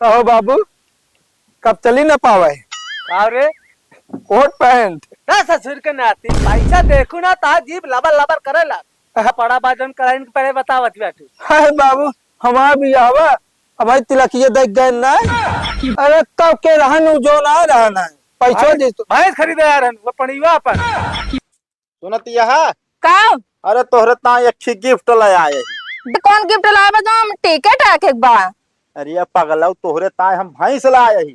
कहो बाबू कब चली ना पावे अरे कोट पैंट ना ससुर के नाती पैसा देखू ना ता जीप लबर लबर करेला पड़ा बाजन कराइन के पहले बतावत बैठू। है बाबू हमार भी आवा हमारी तिलकिया देख गए ना। अरे कब के रहन जो ना रहना है पैसो दे तो भैंस खरीदे यार वो पड़ीवा अपन सुनत यहा का अरे तोहरे ता अच्छी गिफ्ट ले आए ही। कौन गिफ्ट लाए जो हम टिकट है के बा अरे पगलौ तोहरे ता हम भैंस ला आए ही।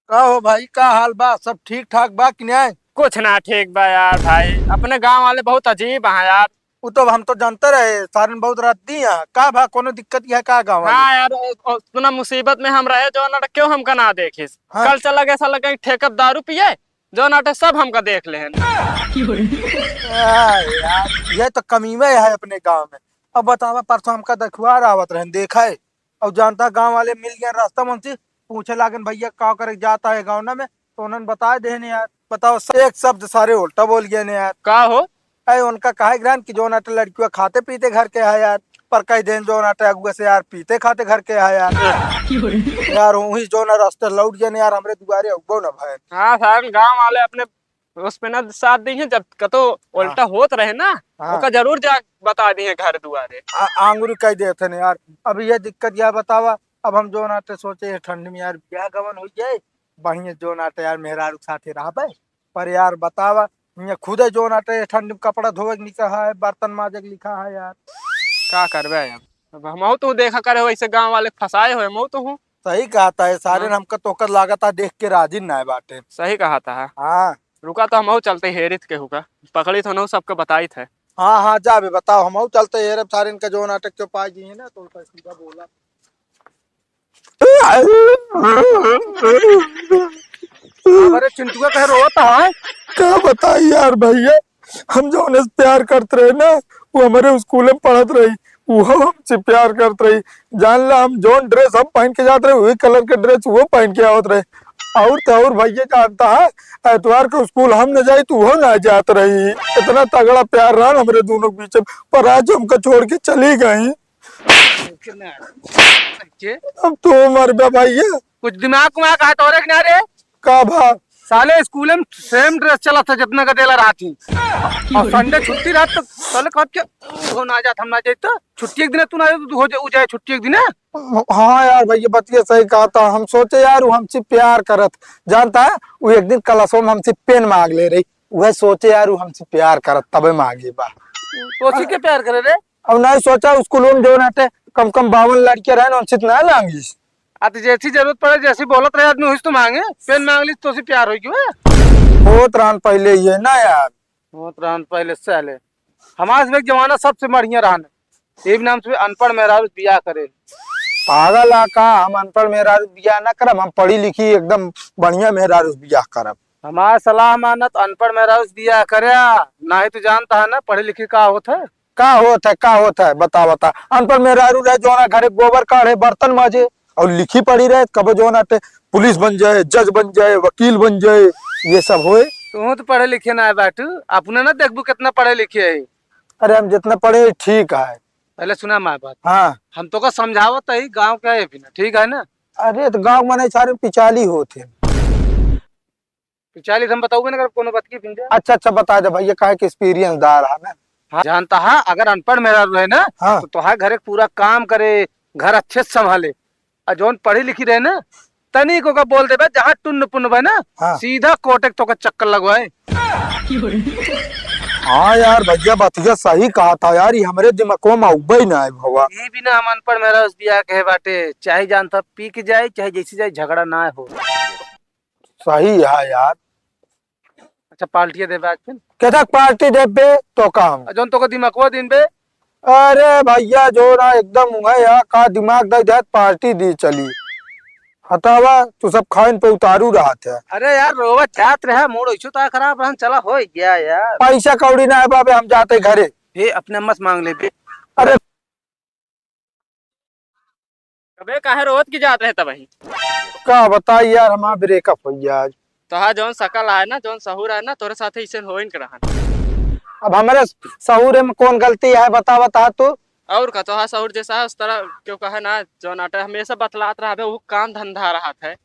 का हो भाई का हाल बा सब ठीक ठाक बा कि नहीं? कुछ ना ठीक बा यार भाई। अपने गांव वाले बहुत अजीब हैं यार। वो तो हम तो जानते रहे सारन बहुत रात दी है का भा कोनो दिक्कत है का गाँव वाले? हाँ यार उतना मुसीबत में हम रहे जो नाटक क्यों हमका ना देखिस। हाँ। कल चला ऐसा लगा ठेकब दारू पिए जो नाटक सब हमका देख ले हैं। यार ये तो कमी में है अपने गांव में। अब बतावा परसों हमका दखुआर आवत रहे देखा है और जानता गांव वाले मिल गए रास्ता मुंशी पूछे लागन भैया का करे जाता है गाँव में तो उन्होंने बता देने यार। बताओ एक शब्द सारे उल्टा बोल गए ने यार। का हो अरे उनका कहा ग्रान की जो नाटे लड़कियों खाते पीते घर के है यार पर कई दिन जो नाटे अगुआ से यार पीते खाते घर के है यार। यार वही जो ना रास्ते लौट गए यार हमरे दुआरे अगुआ ना भाई। हाँ साहब गांव वाले अपने उस पे ना साथ दी है जब कतो उल्टा होत रहे ना हाँ। ओका जरूर जा बता दी है घर दुआरे। आंगुरी कह देते ने यार। अब ये दिक्कत यार बतावा अब हम जो नाटे सोचे ठंड में यार ब्याह गवन हो जाए बढ़िया जो नाटे यार मेहरारू साथे रह पर यार बतावा ये खुद जो नाटे ठंड में कपड़ा धोवे के लिखा है बर्तन माजे के लिखा है यार। का करबे अब हम तो देखा करे वैसे गांव वाले फंसाए हुए मैं तो हूँ। सही कहता है सारे हाँ। हमका तोकर लागता देख के राजी ना है बाटे। सही कहा था। हाँ रुका तो हम चलते हेरित के हुका पकड़ी तो सबके बताई थे। हाँ हाँ जा भी बताओ हम चलते हैं सारे इनका जो नाटक जो पाई जी है ना तो उनका सीधा बोला। अरे चिंटुआ कह रोता है क्या बताई यार भैया हम जो उन्हें प्यार करते रहे ना वो हमारे स्कूल में पढ़त रही वो हमसे प्यार करते रही जान ला हम जो ड्रेस हम पहन के जाते रहे वही कलर के ड्रेस वो पहन के आवत रहे और तो और भैया जानता है एतवार को स्कूल हम न जाए तो वो ना जात रही। इतना तगड़ा प्यार रहा हमारे दोनों के बीच में पर आज हमको छोड़ के चली गई। अब तो मर गया भैया कुछ दिमाग में कहा तो रे किनारे का भा साले स्कूल में सेम ड्रेस चला था जितना का देला रहा थी और संडे छुट्टी रात तो साले कब के हो ना जात हम ना जाए तो छुट्टी एक दिन तू ना तू हो जाए छुट्टी एक दिन। हाँ यार भैया बतिया सही कहा था हम सोचे यार वो हमसे प्यार करत जानता है वो एक दिन क्लासों में हमसे पेन मांग ले रही वह सोचे यार वो हमसे प्यार करत तबे मांगे बा तो उसी के प्यार करे रे। अब नहीं सोचा स्कूलों में जो नाटे कम कम 52 लड़कियां रहे उनसे ना लांगी। अब जैसी जरूरत पड़े जैसी बोलत रहे आदमी तो मांगे पेन मांग ली तो उसी प्यार हो क्यों बहुत रान पहले ये ना यार बहुत रान पहले साले हमारे से जमाना सबसे बढ़िया रहने ये भी नाम से अनपढ़ मेहरारू बियाह करे पागल आका हम अनपढ़ मेहरारू बियाह ना करब हम पढ़ी लिखी एकदम बढ़िया मेहरारू बियाह करब। हमारा सलाह मानत अनपढ़ मेहरारू बियाह करे ना ही तो जानता है ना पढ़े लिखे का होता है का होता है बता अनपढ़ मेहरारू रहे जो ना घरे गोबर काढ़े बर्तन माजे और लिखी पढ़ी रहे कब जो नाटे पुलिस बन जाए जज बन जाए वकील बन जाए ये सब होए। तू तो पढ़े लिखे ना है बैठू अपने ना देखबू कितना पढ़े लिखे है। अरे हम जितना पढ़े ठीक है। पहले सुना माँ बात हाँ हम तो का समझावत है गाँव का है बिना ठीक है ना। अरे तो गाँव में नहीं सारे पिचाली होते। पिछाली हम बताओगे ना कोनो बात की पिंजा। अच्छा बता दे भैया का एक्सपीरियंस दार है ना। हाँ, जानता है अगर अनपढ़ मेरा रहे ना हाँ। तो तुहार घरे पूरा काम करे घर अच्छे से संभाले और जौन पढ़ी लिखी रहे ना तनी को का बोल दे जहाँ टुन्न पुन्न बे ना हाँ। सीधा कोटेक तो का चक्कर लगवाए। हाँ यार भैया बतिया सही कहा था यार ये हमारे दिमागों में उबई ना है भवा ये भी ना हम अनपढ़ मेरा उस बिया कहे बाटे चाहे जानता पी के जाए चाहे जैसी जाए झगड़ा ना हो। सही है यार। अच्छा पार्टियां दे बैठ फिर कहता पार्टी दे बे तो काम जौन तो का दिमाग दिन बे। अरे भैया जो ना एकदम है यार का दिमाग दे पार्टी दी चली हटावा तू सब खाइन पे उतारू रहा था। अरे यार रोवा छात्र है मूड इशू तो खराब रहन चला हो गया यार पैसा कौड़ी ना है बाबे हम जाते घरे। ये अपने मत मांग ले बे। अरे कबे काहे रोत की जात रहे तब वही का बताई यार हमारा ब्रेकअप हो गया आज। तो हाँ जौन सकल है ना जौन सहूर है ना तोरे साथे इसे होइन के रहन अब हमारे सहूर में कौन गलती है बता तू। और का तो सहूर जैसा है उस तरह क्यों कहे ना जो नाटे हमेशा बतलात रहा वो काम धंधा रहा है।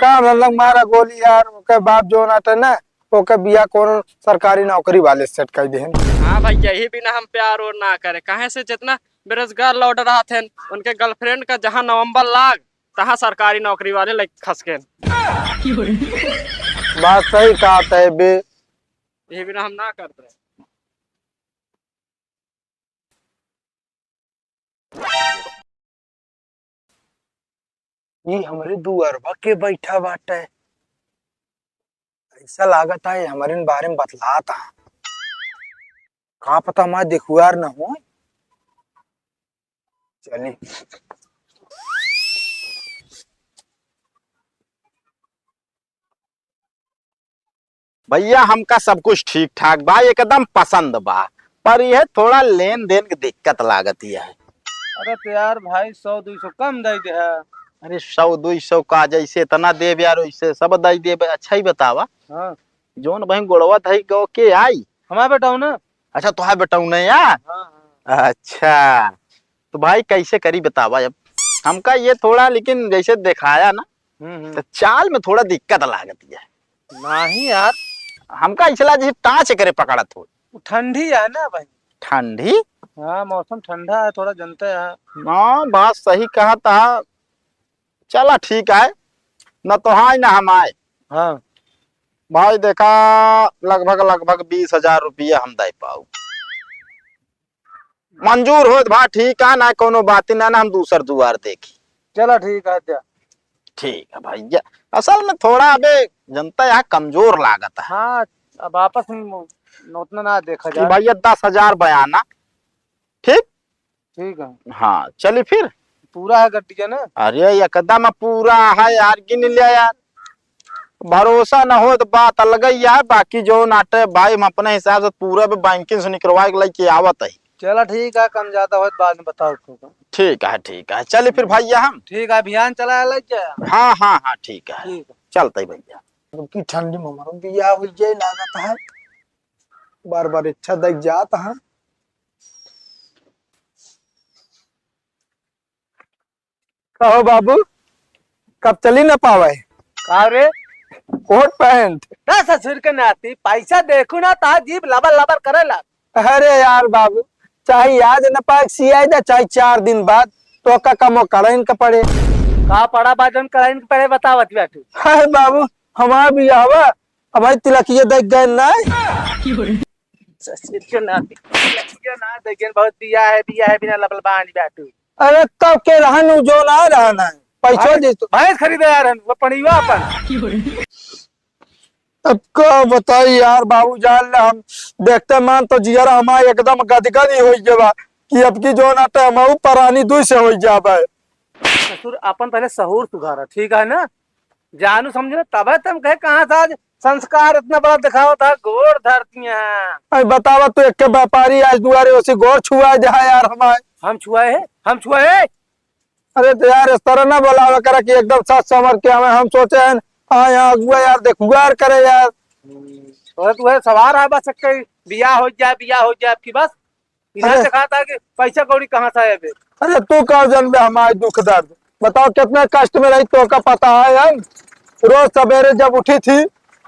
काम लग मारा गोली यार ओके बाप जो नाटे ना ओके बिया कौन सरकारी नौकरी वाले सेट कर दे। हाँ भाई यही बिना हम प्यार और ना करे कहे से जितना बेरोजगार लौट रहा थे उनके गर्लफ्रेंड का जहाँ नवंबर लाग तहाँ सरकारी नौकरी वाले लग खस के बात सही कहा है बे। यही बिना हम ना करते। ये हमारे दुअरबा के बैठा बाटे ऐसा लागत है हमारे बारे में बतलाता का पता मैं देखुआर न हो। चली भैया हमका सब कुछ ठीक ठाक बा एकदम पसंद बा पर यह थोड़ा लेन देन की दिक्कत लागत है। अरे तो यार भाई 100-200 कम दे दे है। अरे 100-200 का जैसे इतना देव यार वैसे सब दई देव अच्छा ही बतावा। हाँ जोन भाई गोड़वत है गो के आई हमारे बेटा ना। अच्छा तो है बेटाऊ नहीं यार। हाँ अच्छा तो भाई कैसे करी बतावा अब हमका ये थोड़ा लेकिन जैसे दिखाया ना तो चाल में थोड़ा दिक्कत लागत है। नहीं यार हमका इसला जैसे टाँच करे पकड़त हो। ठंडी है ना भाई। ठंडी हाँ मौसम ठंडा है थोड़ा जनते है। हाँ बात सही कहा था। चला ठीक है न तो हाँ न हम आए। हाँ भाई देखा लगभग 20,000 रुपया हम दे पाऊ मंजूर हो भा ठीक है ना कोनो बात ना हम दूसर दुआर देखी। चलो ठीक है जा। ठीक है भैया असल में थोड़ा अबे जनता यहाँ कमजोर लागत है। हाँ अब आपस में उतना ना देखा कि जाए। भैया 10,000 बयाना ठीक। ठीक है हाँ चलिए फिर पूरा है गट्टी ना। अरे एकदम पूरा है यार गिन लिया यार भरोसा न हो तो बात अलग ही है बाकी जो नाटे भाई हम अपने हिसाब से पूरा भी बैंकिंग से निकलवा के लेके आवत है। चलो ठीक है कम ज्यादा हो तो बाद में बताओ उसको। ठीक है चलिए फिर भैया हम। ठीक है अभियान चला लग जाए। हाँ ठीक है ठीक है चलते भैया। की ठंडी में हमारा बिया हो जाए लागत है बार बार इच्छा देख जाता है। कहो बाबू कब चली न पावे कहा रे कोट पैंट। ना ससुर के नाती पैसा देखू ना ता जीप लबर लबर करेला। अरे यार बाबू चाहे आज न पाए सिया दे चाहे 4 दिन बाद तो का कमो करें का पड़े। का पड़ा बाजन करें पड़े बतावत बैठू। हाय बाबू हमारा बिया हुआ अब भाई तिलकिए देख गए नहीं। ससुर के नाती ये ना देखें बहुत बिया है बिना लबल बांध बैठू। अरे कब के रहन जो ना रहना है पैसा दे तो भैंस खरीदे यार वो पड़ीवा अपन। अब का बताई यार बाबू जान ला हम देखते मान तो जियरा हमारे एकदम गदगद ही हो जावा कि अब की जो नाटे हम परानी दूर से हो जावे। ससुर अपन पहले सहूर सुधारा ठीक है ना जानू समझो तब तुम कहे कहाँ था आज संस्कार इतना बड़ा दिखावा था गोड़ धरती हैं। अरे बतावा तो एक के व्यापारी आज दुआरे उसी गोर छुआ दे यार हमारे। हम छुआ है। अरे तो यार इस तरह ना बोलावा करा कि एकदम साथ संवर के हम सोचे हैं हाँ यहाँ अगुआ यार देखुआ करे यार। तो तू है सवार है बस बिया हो जाए आपकी बस इधर अरे। दिखा था कि पैसा कौड़ी कहाँ से है अबे। अरे तू कह जन हमारे दुख दर्द बताओ कितने कष्ट में रही तो का पता है हम रोज सवेरे जब उठी थी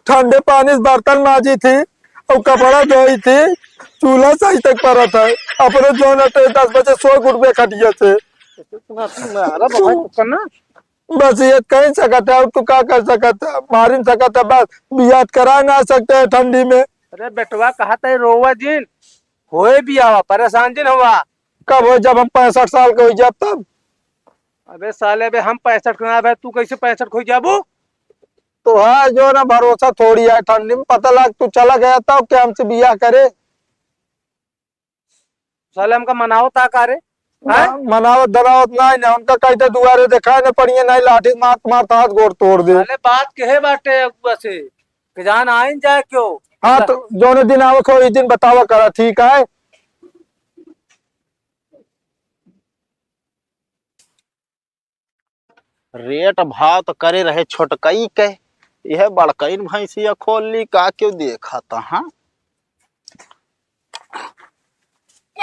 ठंडे पानी से बर्तन माजी थी और कपड़ा धोई थी चूल्हा सही तक पड़ा था अपने जो नटे 10 बजे 100 रुपये खटिया से करना बस ये कहीं सकता है तू क्या कर सकता है मारी नहीं सकता बस बियाद करा ना सकते है ठंडी में। अरे बेटवा कहा था रोवा जिन होए बिया परेशान जिन हुआ कब हो जब हम 65 साल के हो जाब तब। अबे साले बे हम 65 का भाई तू कैसे 65 खो जाबू। तो है जो ना भरोसा थोड़ी है ठंडी में पता लग तू चला गया था क्या हमसे बिया करे। साले हमका मनाओ ता करे मनावत धरावत नहीं ना उनका कहते दुआरे दिखाए न पड़िए नहीं लाठी मार मार हाथ गोड़ तोड़ दे। साले बात कहे बाटे अगुआ से कि जान आइन जाए क्यों। हाँ तो जो दिन आवक हो इस दिन बतावा करा ठीक है। रेट भाव तो करे रहे छोटकई के यह बड़कई भैंसिया खोल ली का क्यों देखा था। हाँ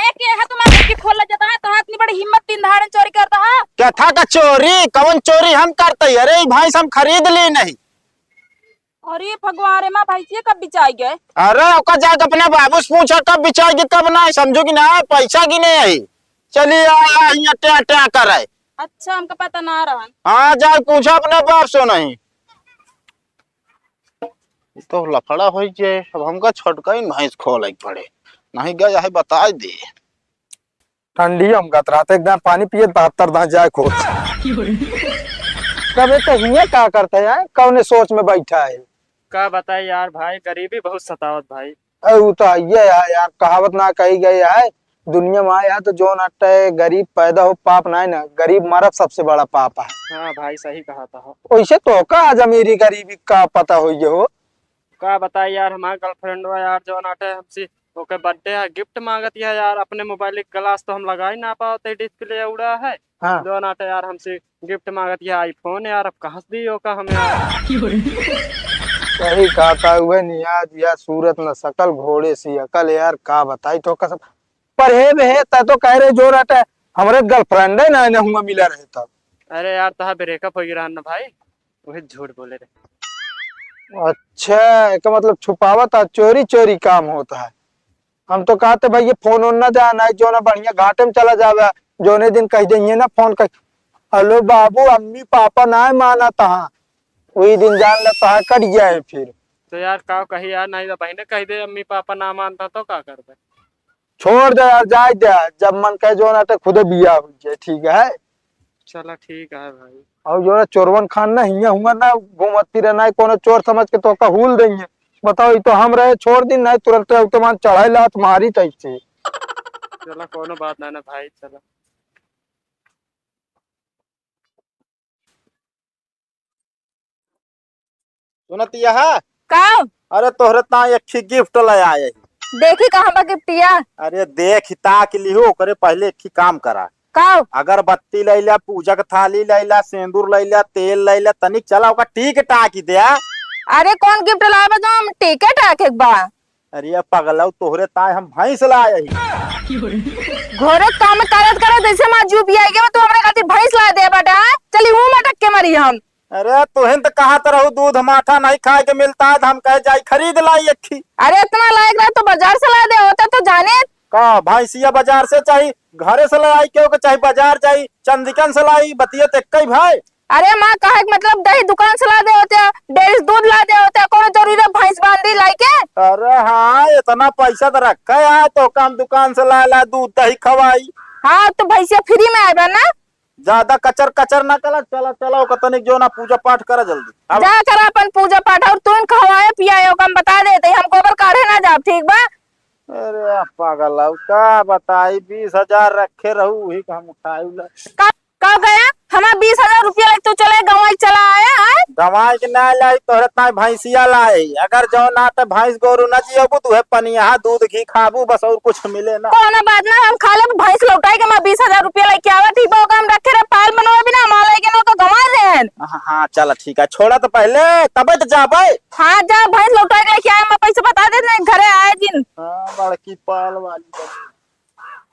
के है तुम्हारे की खोला जाता है तो इतनी बड़ी हिम्मत दिन दहाड़े चोरी करता है। क्या था का चोरी कौन चोरी हम करते? अरे भाई हम खरीद ली नहीं। अरे भगवान रे माँ भाई ये कब बिचाई गए? अरे ओका जाके अपने बाबू से पूछा कब बिचाएगी कब ना, समझो कि ना पैसा की नहीं आई। चलिए यहाँ ट्या ट्या कर रहे। अच्छा हमका पता ना रहा। हाँ जाके पूछा अपने बाप से नहीं तो लफड़ा हो जाए। अब हमका छोटका ही भैंस खोल पड़े नहीं गया है बता दे। ठंडी हम गतराते एकदम पानी पिए 72 दांत जाए खोल। कबे तो हिये का करते हैं कौन सोच में बैठा है। क्या बताए यार भाई, गरीबी बहुत सतावत भाई। वो तो ये है यार, कहावत ना कही गई है दुनिया में आया तो जो नटे गरीब पैदा हो पाप ना है ना, गरीब मरब सबसे बड़ा पाप है। हाँ भाई सही कहा था। वैसे तो का आज अमीरी गरीबी का पता हो ये हो। क्या बताए यार, हमारा गर्लफ्रेंड हुआ यार जो नाटे हमसे ओके बर्थडे है गिफ्ट मांगती है यार, अपने मोबाइल ग्लास तो हम लगा ही ना पाते डिस्प्ले उड़ा है। हाँ। जो नाटे यार हमसे गिफ्ट मांगती है आईफोन यार, अब कहाँ से दियो का हमें यार। सही कहा हुए नियाज या सूरत न सकल घोड़े सी अकल यार का बताई तो कसम। पर है तो कह रहे जो रटे हमारे गर्लफ्रेंड है ना हुआ मिला रहे तब। अरे यार तहा ब्रेकअप हो गया ना भाई, वही झूठ बोले रहे। अच्छा इसका मतलब छुपावा था, चोरी चोरी काम होता है। हम तो कहते भाई ये फोन ऑन ना जाना है जो ना बढ़िया घाटे में चला जावे जो ने दिन कह देंगे ना फोन कर हेलो बाबू अम्मी पापा ना माना तहा वही दिन जान ले तहा कट जाए फिर। तो यार का कही यार, नहीं तो बहने कह दे अम्मी पापा ना मानता तो क्या कर दे। छोड़ दे यार जाए दे, जब मन कहे जो ना तो खुद बिया हो जाए ठीक है। चला ठीक है भाई। और जो ना चोरवन खान ना हिया हुआ ना घूमत फिरे ना कोनो चोर समझ के तो का हुल देंगे। बताओ ये तो हम रहे छोड़ दिन नहीं तुरंत उतमान चढ़ाई लात मारी तैसे। चला कोनो बात ना ना भाई चला। सुनत यह का अरे तोहरे ता एक गिफ्ट ले आए। देखी कहाँ बा गिफ्टिया? अरे देख ता के लिहो करे पहले एक काम करा। का अगरबत्ती लैला, पूजा के थाली लैला, सिंदूर लैला, तेल लैला, तनिक चला ओका टीक टाकी दे। अरे कौन गिफ्ट लाए जो हम टिकट रखे एक बा? अरे पगलौ तोहरे ताए हम भैंस लाए। घोरे काम करत जैसे मां जू भी आई गए तो हमरे खातिर भैंस ला दे बेटा। चली हूं मटक के मरी हम। अरे तुहन तो कहा तरह दूध माठा नहीं खाए के मिलता है, हम कहे जाई खरीद लाई एक। अरे इतना लायक रहा तो बाजार से ला दे होता तो जाने का भैंसिया बाजार से चाहिए घरे से लाई क्यों के चाहिए बाजार चाहिए चंदिकन से लाई बतिया ते कई भाई। अरे माँ कहे मतलब दही दुकान से ला दे होते डेयरी से दूध ला दे होते कौन जरूरी है भैंस बांधी लाई के? अरे हाँ इतना पैसा तो रखा है तो काम दुकान से ला दूध दही खवाई। हाँ तो भैंसिया फ्री में आए ना। ज्यादा कचर कचर ना कला चला चला तनिक जो ना पूजा पाठ करा जल्दी। अब जा कर अपन पूजा पाठ और तू खवाए पियाए हम बता देते हम गोबर काढ़े ना जाब ठीक बा। अरे पागल का बताई 20,000 रखे रहू वही का हम उठाई का गया हमारा 20,000 रुपया लग तो चले गवाई चला आया है। दवाई के ना लाई तोहरे ताई भैंसिया लाई। अगर जो ना तो भैंस गोरू न जियबू तुहे पनिया दूध घी खाबू बस और कुछ मिले ना। कौन बात ना हम खा ले भैंस लौटाई के मैं 20,000 रुपया लेके आवा ठीक बा हम रखे रे पाल बनवा बिना माला के नो तो गवा दे। हाँ चल ठीक है छोड़ा तो पहले तबे तो जाबे। हाँ जा भैंस लौटाई के लेके आया मैं पैसे बता दे घरे आए दिन। हाँ बड़की पाल वाली